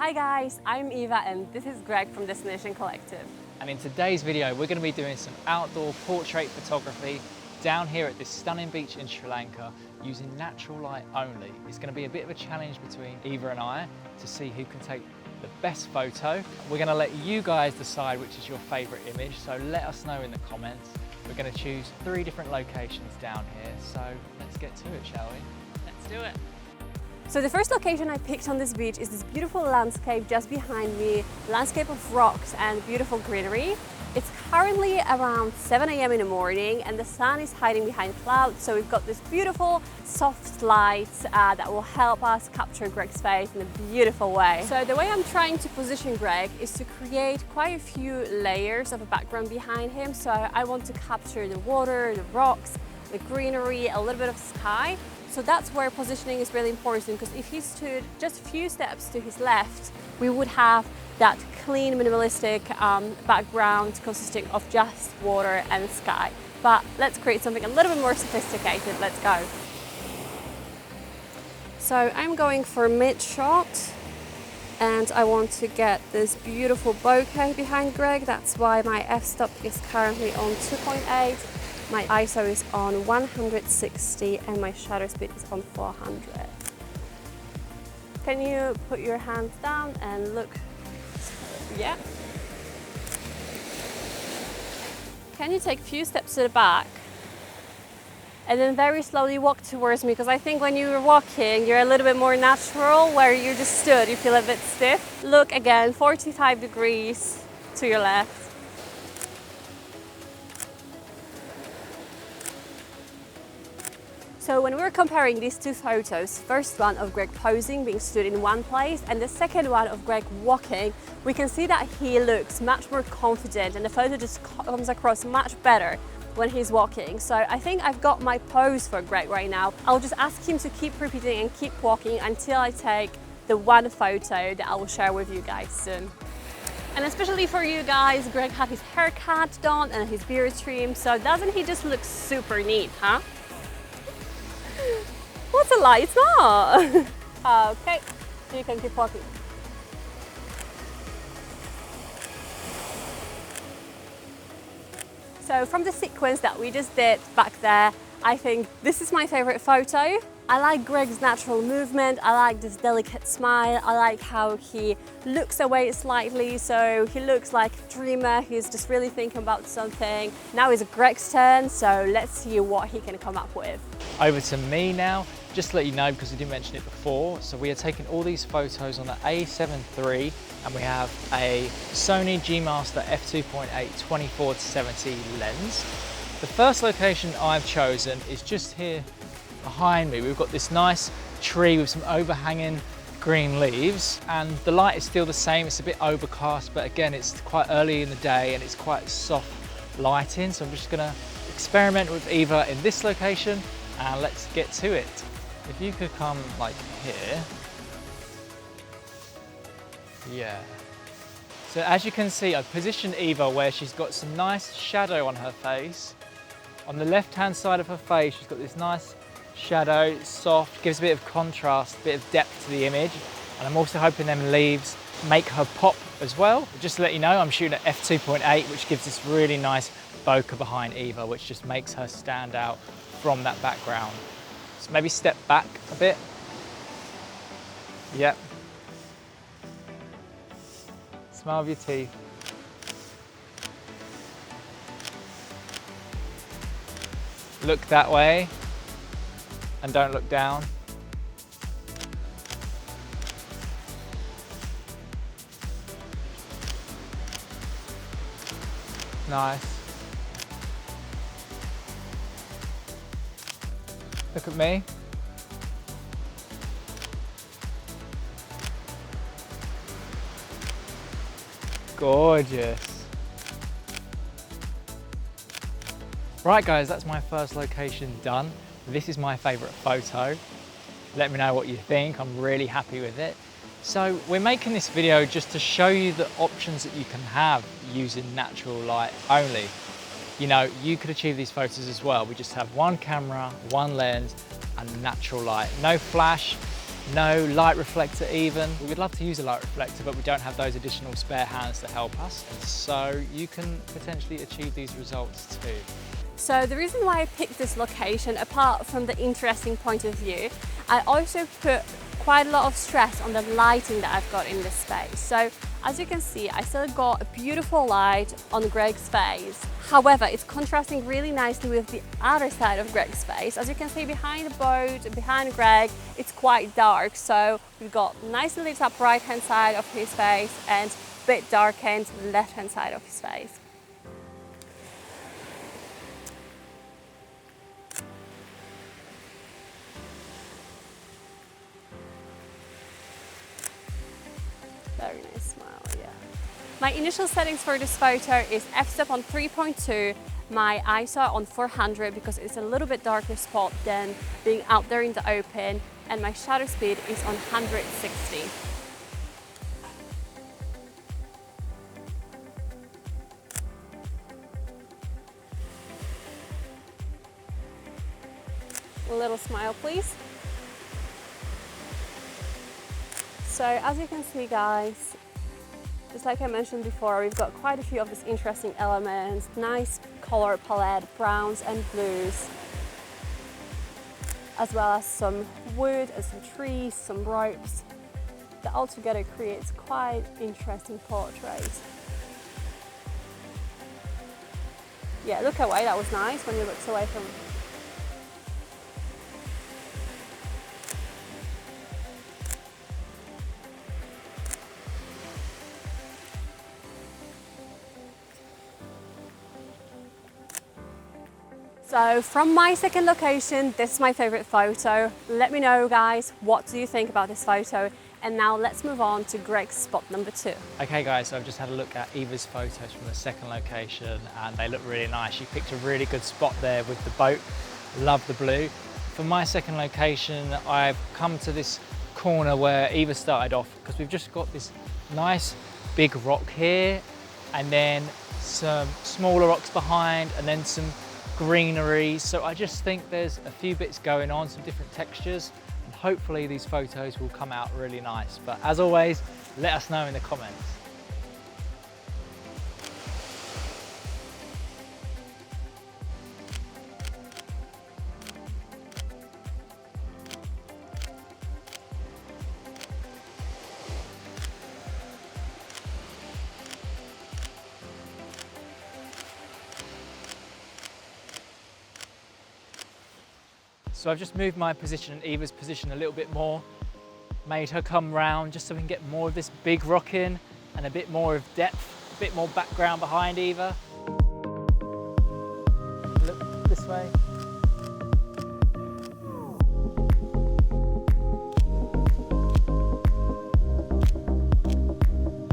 Hi guys, I'm Eva and this is Greg from Destination Collective. And in today's video, we're going to be doing some outdoor portrait photography down here at this stunning beach in Sri Lanka using natural light only. It's going to be a bit of a challenge between Eva and I to see who can take the best photo. We're going to let you guys decide which is your favourite image, so let us know in the comments. We're going to choose 3 different locations down here, so let's get to it, shall we? Let's do it. So the first location I picked on this beach is this beautiful landscape just behind me, landscape of rocks and beautiful greenery. It's currently around 7 a.m. in the morning and the sun is hiding behind clouds, so we've got this beautiful soft light that will help us capture Greg's face in a beautiful way. So the way I'm trying to position Greg is to create quite a few layers of a background behind him. So I want to capture the water, the rocks, the greenery, a little bit of sky. So that's where positioning is really important, because if he stood just a few steps to his left, we would have that clean, minimalistic background consisting of just water and sky. But let's create something a little bit more sophisticated. Let's go. So I'm going for mid-shot and I want to get this beautiful bokeh behind Greg. That's why my f-stop is currently on 2.8. My ISO is on 160 and my shutter speed is on 400. Can you put your hands down and look? Yeah. Can you take a few steps to the back and then very slowly walk towards me? Because I think when you're walking, you're a little bit more natural. Where you just stood, you feel a bit stiff. Look again, 45 degrees to your left. So when we were comparing these 2 photos, first one of Greg posing, being stood in one place, and the second one of Greg walking, we can see that he looks much more confident and the photo just comes across much better when he's walking. So I think I've got my pose for Greg right now. I'll just ask him to keep repeating and keep walking until I take the one photo that I will share with you guys soon. And especially for you guys, Greg had his haircut done and his beard trimmed, so doesn't he just look super neat, huh? What's a lie? It's not. Okay, you can keep walking. So from the sequence that we just did back there, I think this is my favorite photo. I like Greg's natural movement, I like this delicate smile, I like how he looks away slightly, so he looks like a dreamer, he's just really thinking about something. Now it's Greg's turn, so let's see what he can come up with. Over to me now. Just to let you know, because we didn't mention it before, so we are taking all these photos on the A7 III and we have a Sony G Master f2.8 24-70 lens. The first location I've chosen is just here behind me. We've got this nice tree with some overhanging green leaves and the light is still the same. It's a bit overcast, but again, it's quite early in the day and it's quite soft lighting. So I'm just gonna experiment with Eva in this location and let's get to it. If you could come like here. Yeah. So as you can see, I've positioned Eva where she's got some nice shadow on her face. On the left-hand side of her face, she's got this nice shadow, soft, gives a bit of contrast, a bit of depth to the image. And I'm also hoping them leaves make her pop as well. Just to let you know, I'm shooting at f2.8, which gives this really nice bokeh behind Eva, which just makes her stand out from that background. So maybe step back a bit. Yep. Smile with your teeth. Look that way and don't look down. Nice. Look at me. Gorgeous. Right guys, that's my first location done. This is my favorite photo. Let me know what you think. I'm really happy with it. So we're making this video just to show you the options that you can have using natural light only. You know, you could achieve these photos as well. We just have one camera, one lens, and natural light. No flash, No light reflector even. We would love to use a light reflector, but we don't have those additional spare hands to help us. So you can potentially achieve these results too. So the reason why I picked this location, apart from the interesting point of view, I also put quite a lot of stress on the lighting that I've got in this space. So as you can see, I still got a beautiful light on Greg's face. However, it's contrasting really nicely with the other side of Greg's face. As you can see behind the boat, behind Greg, it's quite dark. So we've got nicely lit up right hand side of his face and a bit darkened left hand side of his face. Very nice smile, yeah. My initial settings for this photo is f-stop on 3.2, my ISO on 400 because it's a little bit darker spot than being out there in the open, and my shutter speed is on 160. A little smile, please. So as you can see, guys, just like I mentioned before, we've got quite a few of these interesting elements, nice color palette, browns and blues, as well as some wood and some trees, some ropes, that all together creates quite interesting portrait. Yeah, look away, that was nice when you looked away from. So from my second location, this is my favorite photo. Let me know, guys, what do you think about this photo? And now let's move on to Greg's spot number 2. Okay guys, so I've just had a look at Eva's photos from the second location and they look really nice. She picked a really good spot there with the boat. Love the blue. For my second location, I've come to this corner where Eva started off because we've just got this nice big rock here and then some smaller rocks behind and then some greenery. So I just think there's a few bits going on, some different textures, and hopefully these photos will come out really nice. But as always, let us know in the comments. So I've just moved my position and Eva's position a little bit more, made her come round just so we can get more of this big rock in and a bit more of depth, a bit more background behind Eva. Look this way.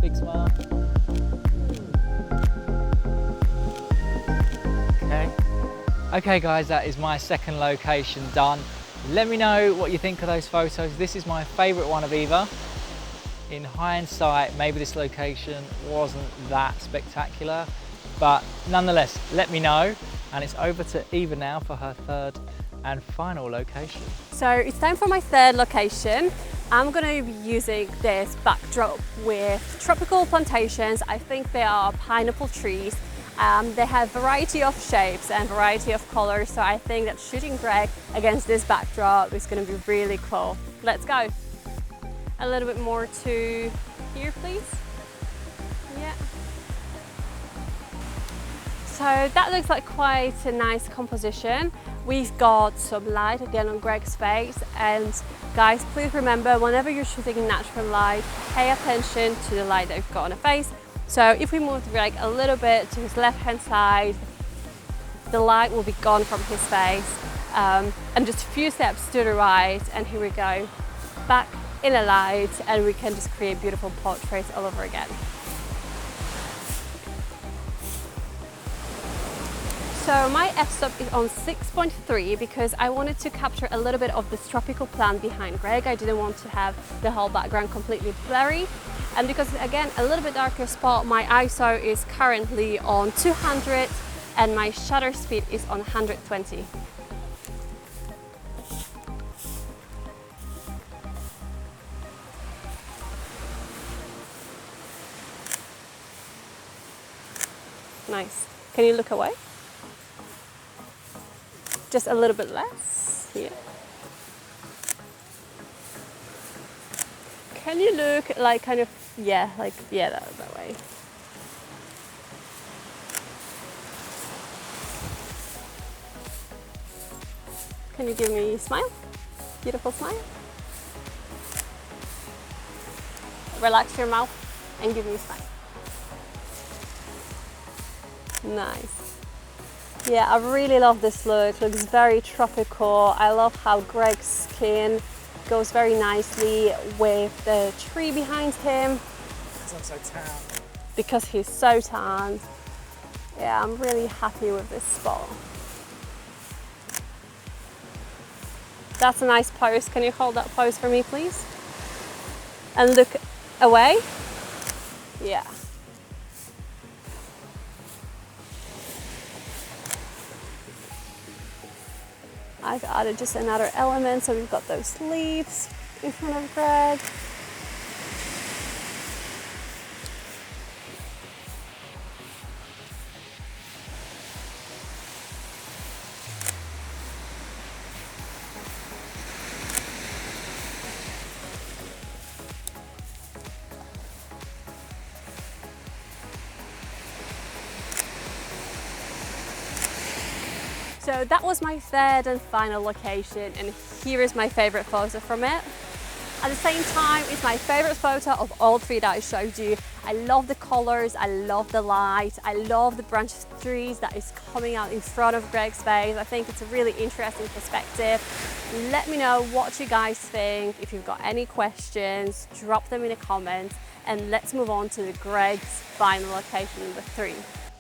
Big smile. Okay guys, that is my second location done. Let me know what you think of those photos. This is my favourite one of Eva. In hindsight, maybe this location wasn't that spectacular, but nonetheless, let me know. And it's over to Eva now for her third and final location. So it's time for my third location. I'm going to be using this backdrop with tropical plantations. I think they are pineapple trees. They have variety of shapes and variety of colors, so I think that shooting Greg against this backdrop is going to be really cool. Let's go. A little bit more to here, please. Yeah. So that looks like quite a nice composition. We've got some light again on Greg's face, and guys, please remember, whenever you're shooting in natural light, pay attention to the light that you've got on the face. So if we move Greg a little bit to his left hand side, the light will be gone from his face, and just a few steps to the right, and here we go, back in the light, and we can just create beautiful portraits all over again. So my f-stop is on 6.3 because I wanted to capture a little bit of this tropical plant behind Greg. I didn't want to have the whole background completely blurry. And because, again, a little bit darker spot, my ISO is currently on 200 and my shutter speed is on 120. Nice. Can you look away? Just a little bit less here. Can you look like kind of, yeah, like, yeah, that way. Can you give me a smile? Beautiful smile. Relax your mouth and give me a smile. Nice. Yeah, I really love this look. Looks very tropical. I love how Greg's skin goes very nicely with the tree behind him. Because I'm so tanned. Because he's so tanned. Yeah, I'm really happy with this spot. That's a nice pose. Can you hold that pose for me, please? And look away. Yeah. I've added just another element, so we've got those leaves in front of Greg. So that was my third and final location, and here is my favorite photo from it. At the same time, it's my favorite photo of all three that I showed you. I love the colors, I love the light, I love the branch of trees that is coming out in front of Greg's face. I think it's a really interesting perspective. Let me know what you guys think. If you've got any questions, drop them in the comments, and let's move on to Greg's final location, number 3.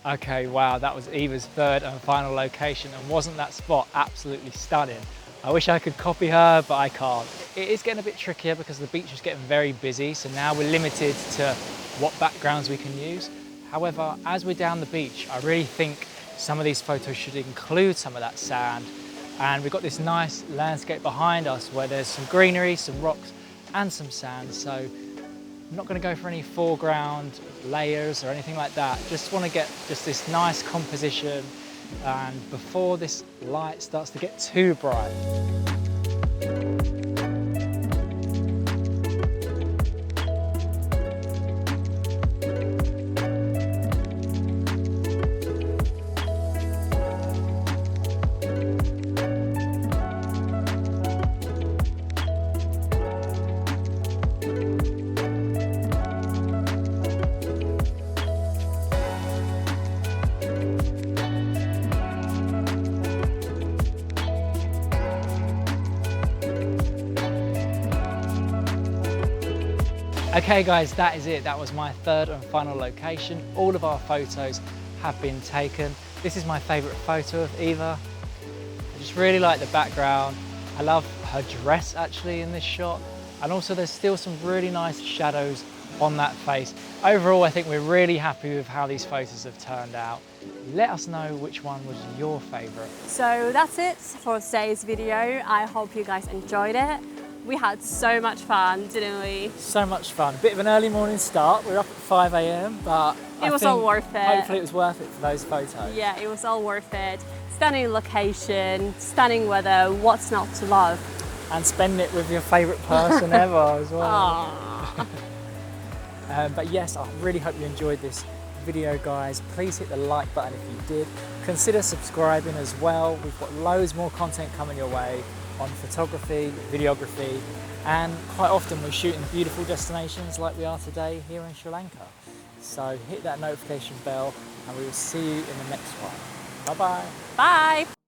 Okay, wow, that was Eva's third and final location, and wasn't that spot absolutely stunning? I wish I could copy her, but I can't. It is getting a bit trickier because the beach is getting very busy, so now we're limited to what backgrounds we can use. However, as we're down the beach, I really think some of these photos should include some of that sand, and we've got this nice landscape behind us where there's some greenery, some rocks, and some sand, so I'm not going to go for any foreground layers or anything like that. Just want to get just this nice composition, and before this light starts to get too bright. Okay guys, that is it. That was my third and final location. All of our photos have been taken. This is my favorite photo of Eva. I just really like the background. I love her dress actually in this shot. And also there's still some really nice shadows on that face. Overall, I think we're really happy with how these photos have turned out. Let us know which one was your favorite. So that's it for today's video. I hope you guys enjoyed it. We had so much fun, didn't we? So much fun. A bit of an early morning start. We're up at 5 AM, but it was all worth it. Hopefully it was worth it for those photos. Yeah, it was all worth it. Stunning location, stunning weather, what's not to love? And spend it with your favourite person ever as well. But yes, I really hope you enjoyed this video, guys. Please hit the like button if you did. Consider subscribing as well. We've got loads more content coming your way on photography, videography, and quite often we're shooting beautiful destinations like we are today here in Sri Lanka. So hit that notification bell and we will see you in the next one. Bye-bye. Bye.